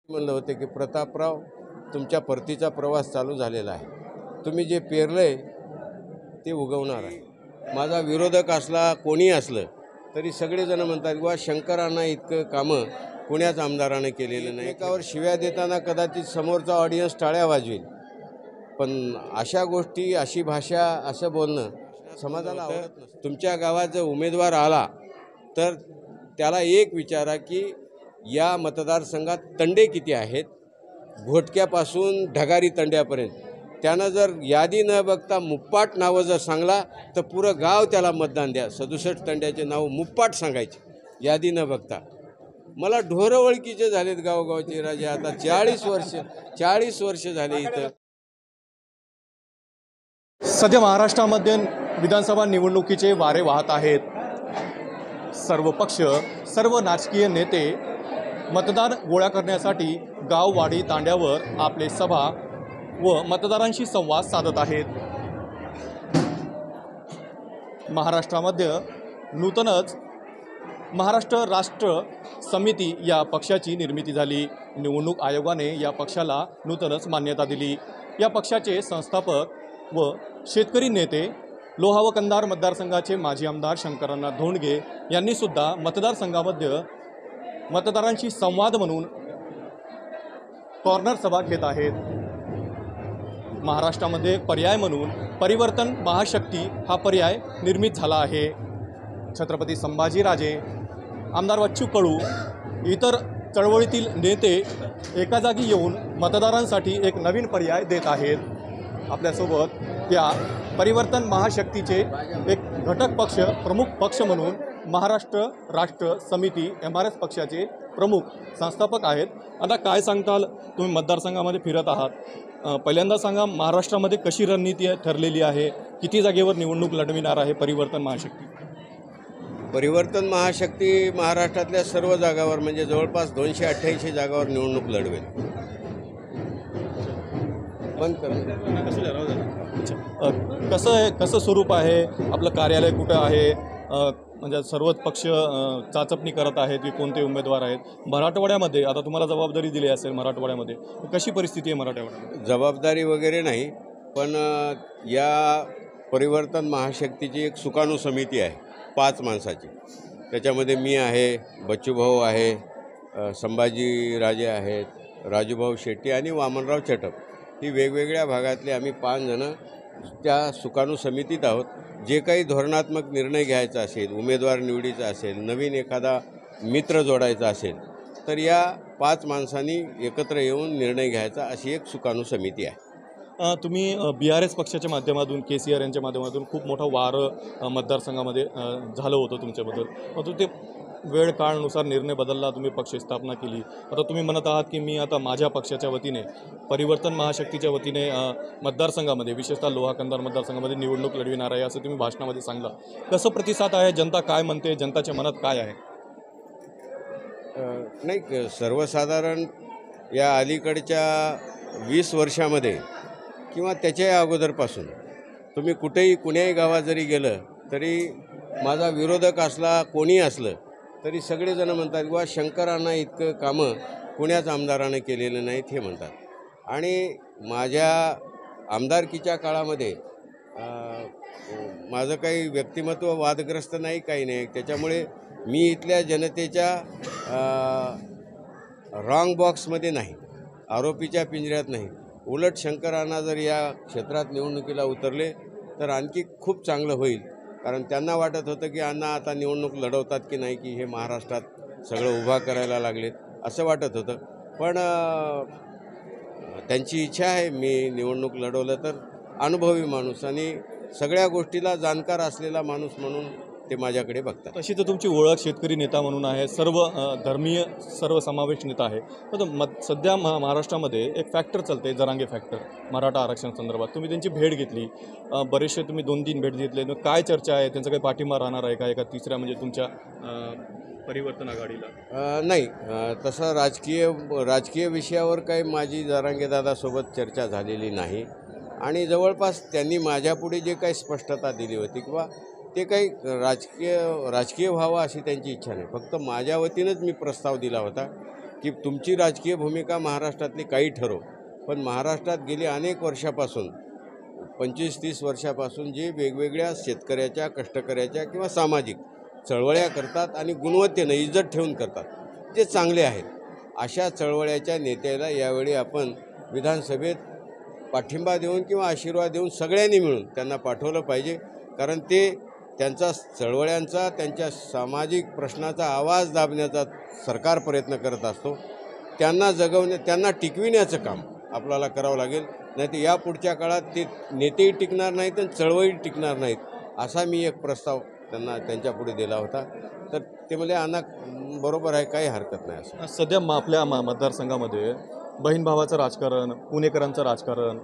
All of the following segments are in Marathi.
म्हणलं होतं की प्रतापराव, तुमच्या परतीचा प्रवास चालू झालेला आहे. तुम्ही जे पेरलंय ते उगवणार आहे. माझा विरोधक असला कोणी असलं तरी सगळेजण म्हणतात किंवा शंकरांना इतकं कामं कुण्याच आमदारानं केलेलं नाही. एकावर शिव्या देताना कदाचित समोरचा ऑडियन्स टाळ्या वाजवेल, पण अशा गोष्टी, अशी भाषा, असं बोलणं समाजाला आवडत नसतं. तुमच्या गावात जर उमेदवार आला तर त्याला एक विचारा की या मतदारसंघात तंडे किती आहेत, घोटक्यापासून ढगारी तंड्यापर्यंत. त्यानं जर यादी न बघता मुप्पाट नावं जर सांगला तर पुरं गाव त्याला मतदान द्या. 67 तंड्याचे नाव मुप्पाट सांगायचे यादी न बघता. मला ढोरं ओळखीचे झालेत गावगावचे राजे. आता 40 वर्ष झाले इथं. सध्या महाराष्ट्रामध्ये विधानसभा निवडणुकीचे वारे वाहत आहेत. सर्व पक्ष, सर्व राजकीय नेते मतदार गोळा करण्यासाठी गाववाडी तांड्यावर आपले सभा व मतदारांशी संवाद साधत आहेत. महाराष्ट्रामध्ये नूतनच महाराष्ट्र राष्ट्र समिती या पक्षाची निर्मिती झाली. निवडणूक आयोगाने या पक्षाला नूतनच मान्यता दिली. या पक्षाचे संस्थापक व शेतकरी नेते लोहा व कंधार मतदारसंघाचे माजी आमदार शंकरअण्णा धोंडगे यांनी सुद्धा मतदारसंघामध्ये मतदारांशी संवाद म्हणून कॉर्नर सभा घेत आहेत. महाराष्ट्रामध्ये पर्याय म्हणून परिवर्तन महाशक्ती हा पर्याय निर्मित झाला आहे. छत्रपती संभाजीराजे, आमदार बच्चू कडू, इतर चळवळीतील नेते एका जागी येऊन मतदारांसाठी एक नवीन पर्याय देत आहेत. आपल्यासोबत त्या परिवर्तन महाशक्तीचे एक घटक पक्ष, प्रमुख पक्ष म्हणून महाराष्ट्र राष्ट्र समिती MRS पक्षाचे प्रमुख संस्थापक आहेत. आता काय सांगताल, तुम्ही मतदारसंघामध्ये फिरत आहात, पहिल्यांदा सांगा महाराष्ट्रामध्ये कशी रणनीती ठरलेली आहे, किती जागेवर निवडणूक लढविणार आहे परिवर्तन महाशक्ती? परिवर्तन महाशक्ती महाराष्ट्रातल्या सर्व जागावर म्हणजे जवळपास 288 जागावर निवडणूक लढवेल. बंद कसं स्वरूप आहे, आपलं कार्यालय कुठं आहे, म्हणजे सर्वच पक्ष चाचपणी करत आहेत की कोणते उमेदवार आहेत. मराठवाड्यामध्ये आता तुम्हाला जबाबदारी दिली असेल, मराठवाड्यामध्ये कशी परिस्थिती आहे? मराठवाड्यामध्ये जबाबदारी वगैरे नाही, पण या परिवर्तन महाशक्तीची एक सुकाणू समिती आहे 5 माणसाची. त्याच्यामध्ये मी आहे, बच्चूभाऊ आहे, संभाजीराजे आहेत, राजूभाऊ शेट्टी आणि वामनराव चटप. ही वेगवेगळ्या भागातले आम्ही 5 जणं त्या सुकाणू समितीत आहोत. जे काही धोरणात्मक निर्णय घ्यायचा असेल, उमेदवार निवडीचा असेल, नवीन एखादा मित्र जोडायचा असेल, तर या 5 माणसांनी एकत्र येऊन निर्णय घ्यायचा अशी एक सुकाणू समिती आहे. तुम्ही BRS पक्षाच्या माध्यमातून, KCR यांच्या माध्यमातून खूप मोठं वारं मतदारसंघामध्ये झालं होतं तुमच्याबद्दल. परंतु ते वेळ काळानुसार निर्णय बदलला, तुम्ही पक्ष स्थापना केली. आता तुम्ही म्हणत आहात की मी आता माझ्या पक्षाच्या वतीने, परिवर्तन महाशक्तीच्या वतीने मतदारसंघामध्ये, विशेषतः लोहा कंधार मतदारसंघामध्ये निवडणूक लढविणार आहे असं तुम्ही भाषणामध्ये सांगला. कसं प्रतिसाद आहे, जनता काय म्हणते, जनताच्या मनात काय आहे? नाही, सर्वसाधारण या अलीकडच्या 20 वर्षामध्ये किंवा त्याच्या अगोदरपासून तुम्ही कुठेही कुण्याही गावात जरी गेलं तरी माझा विरोधक असला कोणी असलं तरी सगळेजण म्हणतात किंवा शंकरांना इतकं कामं कुण्याच आमदारानं केलेलं नाहीत हे म्हणतात. आणि माझ्या आमदारकीच्या काळामध्ये माझं काही व्यक्तिमत्व वादग्रस्त नाही, काही नाही. त्याच्यामुळे मी इथल्या जनतेच्या रॉंग बॉक्समध्ये नाही, आरोपीच्या पिंजऱ्यात नाही. उलट शंकरांना जर या क्षेत्रात निवडणुकीला उतरले तर आणखी खूप चांगलं होईल. कारण त्यांना वाटत होतं की अण्णा आता निवडणूक लढवतात की नाही, की हे महाराष्ट्रात सगळं उभा करायला लागलेत असं वाटत होतं. पण त्यांची इच्छा आहे मी निवडणूक लढवलं तर. अनुभवी माणूस आणि सगळ्या गोष्टीला जाणकार असलेला माणूस म्हणून ते माझ्याकडे बघतात. तशी तर तुमची ओळख शेतकरी नेता म्हणून आहे, सर्व धर्मीय सर्व समावेश नेता आहे. पण सध्या महाराष्ट्रामध्ये एक फॅक्टर चालते, जरांगे फॅक्टर, मराठा आरक्षण संदर्भात. तुम्ही त्यांची भेट घेतली, बरेचसे तुम्ही 2-3 भेट घेतले. काय चर्चा आहे, त्यांचा काही पाठिंबा राहणार आहे का एका तिसऱ्या म्हणजे तुमच्या परिवर्तन आघाडीला? नाही, तसं राजकीय विषयावर काही माझी जरांगे दादासोबत चर्चा झालेली नाही. आणि जवळपास त्यांनी माझ्यापुढे जे काही स्पष्टता दिली होती किंवा ते काही राजकीय व्हावं अशी त्यांची इच्छा नाही. फक्त माझ्या वतीनंच मी प्रस्ताव दिला होता की तुमची राजकीय भूमिका महाराष्ट्रातली काही ठरव, पण महाराष्ट्रात गेली अनेक वर्षापासून 25-30 वर्षापासून जे वेगवेगळ्या शेतकऱ्याच्या, कष्टकऱ्याच्या किंवा सामाजिक चळवळ्या करतात आणि गुणवत्तेनं इज्जत ठेवून करतात ते चांगले आहेत. अशा चळवळ्याच्या नेत्याला यावेळी आपण विधानसभेत पाठिंबा देऊन किंवा आशीर्वाद देऊन सगळ्यांनी मिळून त्यांना पाठवलं पाहिजे. कारण ते त्यांचा चळवळ्यांचा, त्यांच्या सामाजिक प्रश्नाचा आवाज दाबण्याचा सरकार प्रयत्न करत असतो. त्यांना त्यांना टिकविण्याचं काम आपल्याला करावं लागेल. नाही तर या पुढच्या काळात ते नेतेही टिकणार नाहीत आणि चळवळी टिकणार नाहीत. असा मी एक प्रस्ताव त्यांच्यापुढे दिला होता. तर ते म्हणजे अण्णा बरोबर आहे, काही हरकत नाही असं. सध्या आपल्या मतदारसंघामध्ये बहीण भावाचं राजकारण, पुणेकरांचं राजकारण,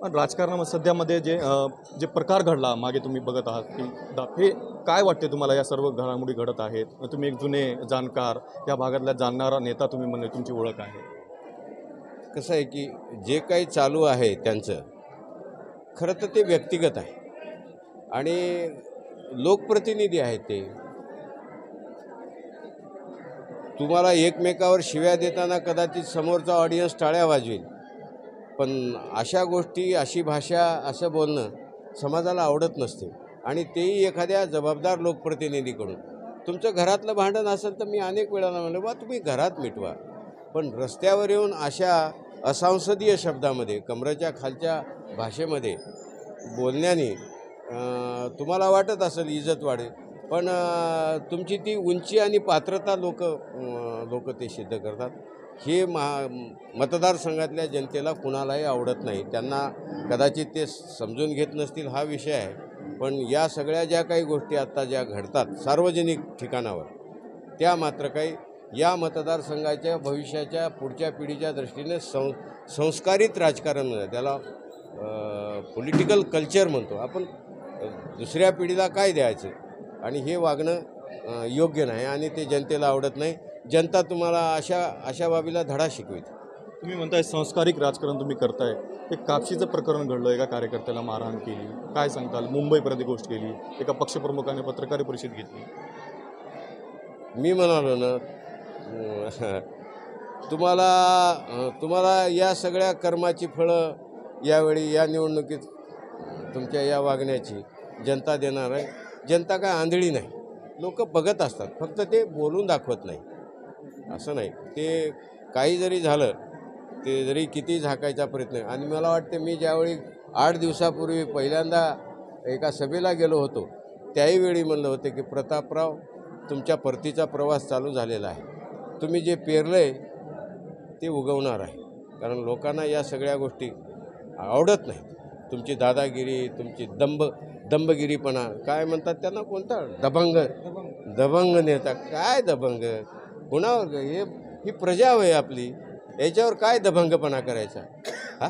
पण राजकारणामध्ये सध्यामध्ये जे प्रकार घडला मागे तुम्ही बघत आहात की हे काय वाटते तुम्हाला? या सर्व घडामोडी घडत आहेत, तुम्ही एक जुने जाणकार, या भागातला जाणणारा नेता तुम्ही म्हणले, तुमची ओळख आहे. कसं आहे की जे काही चालू आहे त्यांचं खरं तर ते व्यक्तिगत आहे आणि लोकप्रतिनिधी आहेत. ते तुम्हाला एकमेकावर शिव्या देताना कदाचित समोरचा ऑडियन्स टाळ्या वाजवेल, पण अशा गोष्टी, अशी भाषा, असं बोलणं समाजाला आवडत नसते. आणि तेही एखाद्या जबाबदार लोकप्रतिनिधीकडून. तुमचं घरातलं भांडण असेल तर मी अनेक वेळा म्हणलं बा तुम्ही घरात मिटवा, पण रस्त्यावर येऊन अशा असंसदीय शब्दामध्ये, कमरेच्या खालच्या भाषेमध्ये बोलण्याने तुम्हाला वाटत असेल इज्जत वाढेल, पण तुमची ती उंची आणि पात्रता लोक ते सिद्ध करतात. हे मतदारसंघातल्या जनतेला कुणालाही आवडत नाही. त्यांना कदाचित ते समजून घेत नसतील, हा विषय आहे. पण या सगळ्या ज्या काही गोष्टी आत्ता ज्या घडतात सार्वजनिक ठिकाणावर, त्या मात्र काही या मतदारसंघाच्या भविष्याच्या पुढच्या पिढीच्या दृष्टीने संस्कारित राजकारण म्हणतात, त्याला पॉलिटिकल कल्चर म्हणतो आपण. दुसऱ्या पिढीला काय द्यायचं आणि हे वागणं योग्य नाही आणि ते जनतेला आवडत नाही. जनता तुम्हाला अशा बाबीला धडा शिकविते. तुम्ही म्हणताय संस्कारिक राजकारण तुम्ही करताय. ते कापशीचं प्रकरण घडलं, एका कार्यकर्त्याला मारहाण केली, काय सांगताल? मुंबईपर्यंत गोष्ट केली, एका पक्षप्रमुखाने पत्रकार परिषद घेतली. मी म्हणालो ना तुम्हाला या सगळ्या कर्माची फळं यावेळी या निवडणुकीत तुमच्या या वागण्याची जनता देणार आहे. जनता काय आंधळी नाही, लोक बघत असतात, फक्त ते बोलून दाखवत नाही. असं नाही, ते काही जरी झालं, ते जरी किती झाकायचा प्रयत्न. आणि मला वाटते मी ज्यावेळी 8 दिवसापूर्वी पहिल्यांदा एका सभेला गेलो होतो, त्याही वेळी म्हणलं होतं की प्रतापराव, तुमच्या परतीचा प्रवास चालू झालेला आहे. तुम्ही जे पेरलं आहे ते उगवणार आहे. कारण लोकांना या सगळ्या गोष्टी आवडत नाहीत. तुमची दादागिरी, तुमची दंबगिरीपणा, काय म्हणतात त्यांना, कोणता दबंग नेता. काय दबंग कुणावर? ही प्रजा आहे आपली, याच्यावर काय दबंगपणा करायचा? हा,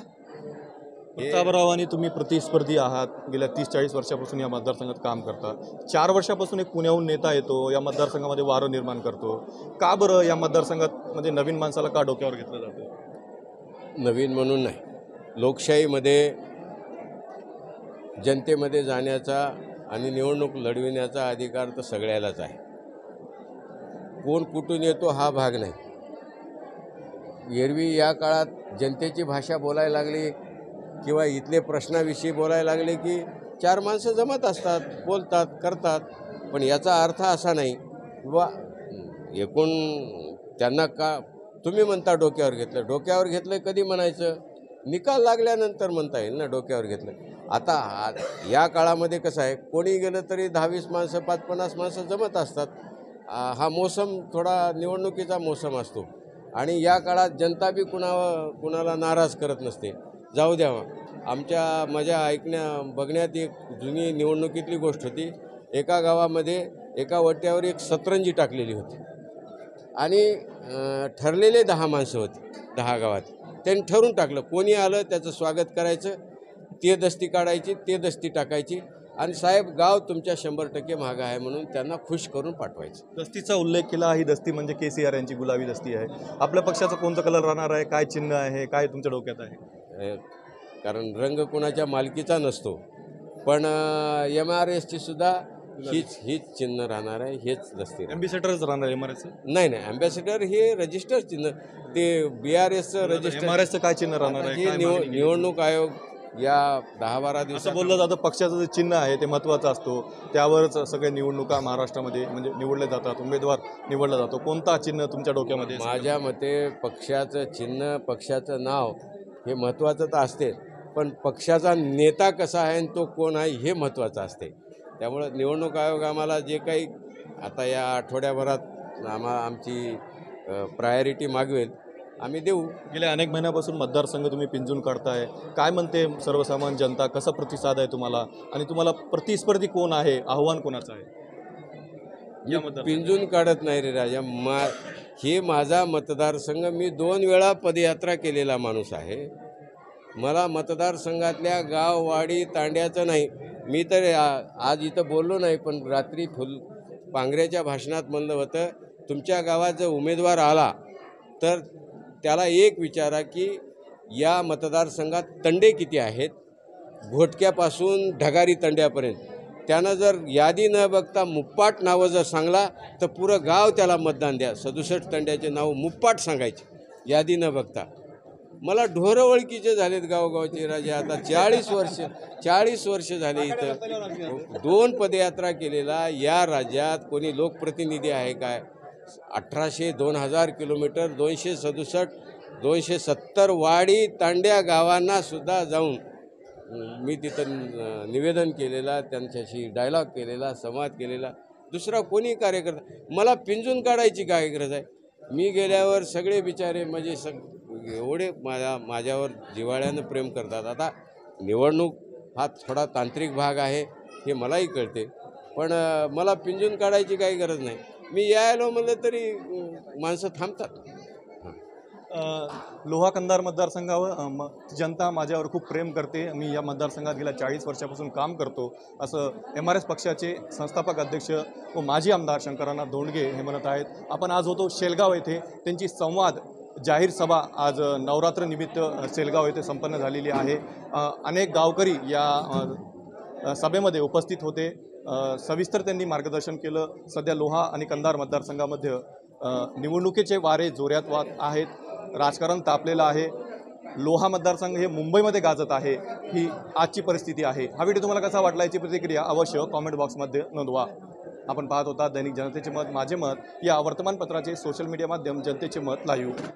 प्रतापराव आणि तुम्ही प्रतिस्पर्धी आहात. गेल्या 30-40 वर्षापासून या मतदारसंघात काम करता. 4 वर्षापासून एक पुण्याहून नेता येतो, या मतदारसंघामध्ये वारं निर्माण करतो. का बरं या मतदारसंघात म्हणजे नवीन माणसाला का डोक्यावर घेतलं जातं? नवीन म्हणून नाही, लोकशाहीमध्ये जनतेमध्ये जाण्याचा आणि निवडणूक लढविण्याचा अधिकार तर सगळ्यालाच आहे. कोण कुठून येतो हा भाग नाही. एरवी या काळात जनतेची भाषा बोलायला लागली किंवा इथले प्रश्नाविषयी बोलायला लागले की 4 माणसं जमत असतात, बोलतात, करतात. पण याचा अर्थ असा नाही किंवा एकूण त्यांना का तुम्ही म्हणता डोक्यावर घेतलं कधी म्हणायचं? निकाल लागल्यानंतर म्हणता येईल ना डोक्यावर घेतलं. आता या काळामध्ये कसं आहे, कोणी गेलं तरी 10-20 माणसं, 5-50 माणसं जमत असतात. हा मोसम थोडा निवडणुकीचा मोसम असतो आणि या काळात जनता बी कुणाला नाराज करत नसते. जाऊ द्यावा. माझ्या बघण्यात एक जुनी निवडणुकीतली गोष्ट होती. एका गावामध्ये एका वट्यावर एक सतरंजी टाकलेली होती आणि ठरलेले 10 माणसं होती 10 गावात. त्यांनी ठरून टाकलं, कोणी आलं त्याचं स्वागत करायचं, ते दस्ती काढायची, ते दस्ती टाकायची आणि साहेब गाव तुमच्या 100% मागं आहे म्हणून त्यांना खुश करून पाठवायचं. दस्तीचा उल्लेख केला. ही दस्ती म्हणजे KCR यांची गुलाबी दस्ती आहे. आपल्या पक्षाचा कोणता कलर राहणार आहे? काय चिन्ह आहे? काय तुमच्या डोक्यात आहे? कारण रंग कोणाच्या मालकीचा नसतो, पण MRSची सुद्धा हीच चिन्ह राहणार आहे, हेच दस्ती राहणार. एम्बेसेडरच राहणार एमआरएसचं. नाही अँबॅसेडर हे रजिस्टर चिन्ह, ते BRSचं रजिस्टर. एमआरएसचं काय चिन्ह राहणार आहे? हे काय मागणी केली? निवडणूक आयोग या 10-12 दिवसात असं बोललं जातं पक्षाचं जे चिन्ह आहे ते महत्त्वाचं असतो, त्यावरच सगळे निवडणुका महाराष्ट्रामध्ये म्हणजे निवडले जातात, उमेदवार निवडला जातो. कोणता चिन्ह तुमच्या डोक्यामध्ये? माझ्या मते पक्षाचं चिन्ह, पक्षाचं नाव हे महत्त्वाचं तर असते, पण पक्षाचा नेता कसा आहे आणि तो कोण आहे हे महत्त्वाचं असते. त्यामुळं निवडणूक आयोग आम्हाला जे काही आता या आठवड्याभरात आमची प्रायोरिटी मागवेल आम्ही देऊ. गेल्या अनेक महिन्यापासून मतदारसंघ तुम्ही पिंजून काढताय, काय म्हणते सर्वसामान्य जनता, कसा प्रतिसाद आहे तुम्हाला, आणि तुम्हाला प्रतिस्पर्धी कोण आहे, आव्हान कोणाचं आहे या मतदार? पिंजून काढत नाही रे राजा. हे माझा मतदारसंघ, मी 2 वेळा पदयात्रा केलेला माणूस आहे. मला मतदारसंघातल्या गाव वाडी तांड्याचं नाही. मी तर आज इथं बोललो नाही, पण रात्री पांगऱ्याच्या भाषणात म्हणलं होतं, तुमच्या गावात जर उमेदवार आला तर त्याला एक विचारा की या मतदारसंघात तंडे किती आहेत, घोटक्यापासून ढगारी तंड्यापर्यंत. त्यानं जर यादी न बघता मुप्पाट नावं जर सांगला तर पुरं गाव त्याला मतदान द्या. 67 तंड्याचे नाव मुप्पाट सांगायचे यादी न बघता. मला ढोरं ओळखीचे झालेत गावगावचे राजे. आता 40 वर्ष झाले इथं 2 पदयात्रा केलेला. या राज्यात कोणी लोकप्रतिनिधी आहे काय? 2000 किलोमीटर, 267 270 वाडी तांड्या गावांना सुद्धा जाऊन मी तिथं निवेदन केलेला, त्यांच्याशी डायलॉग केलेला, संवाद केलेला. दुसरा कोणी कार्यकर्ता मला पिंजून काढायची काय गरज आहे? मी गेल्यावर सगळे बिचारे म्हणजे एवढे माझ्यावर जिव्हाळ्यानं प्रेम करतात. आता निवडणूक हा थोडा तांत्रिक भाग आहे हे मलाही कळते, पण मला पिंजून काढायची काही गरज नाही. मी यायला म्हणलं तरी माणसं थांबतात. लोहा कंधार मतदारसंघावर जनता माझ्यावर खूप प्रेम करते. मी या मतदारसंघात गेल्या 40 वर्षापासून काम करतो, असं MRS पक्षाचे संस्थापक अध्यक्ष व माजी आमदार शंकरानाथ धोंडगे हे म्हणत आहेत. आपण आज होतो शेलगाव येथे. त्यांची संवाद जाहीर सभा आज नवरात्रनिमित्त शेलगाव येथे संपन्न झालेली आहे. अनेक गावकरी या सभेमध्ये उपस्थित होते. सविस्तर त्यांनी मार्गदर्शन केलं. सध्या लोहा आणि कंधार मतदारसंघामध्ये निवडणुकीचे वारे जोरात वाहत आहेत. राजकारण तापलेलं आहे. लोहा मतदारसंघ हे मुंबईमध्ये गाजत आहे. ही आजची परिस्थिती आहे. हा व्हिडिओ तुम्हाला कसा वाटला याची प्रतिक्रिया अवश्य कॉमेंट बॉक्समध्ये नोंदवा. आपण पाहत होता दैनिक जनतेचे मत माझे मत या वर्तमानपत्राचे सोशल मीडिया माध्यम जनतेचे मत लाईव्ह.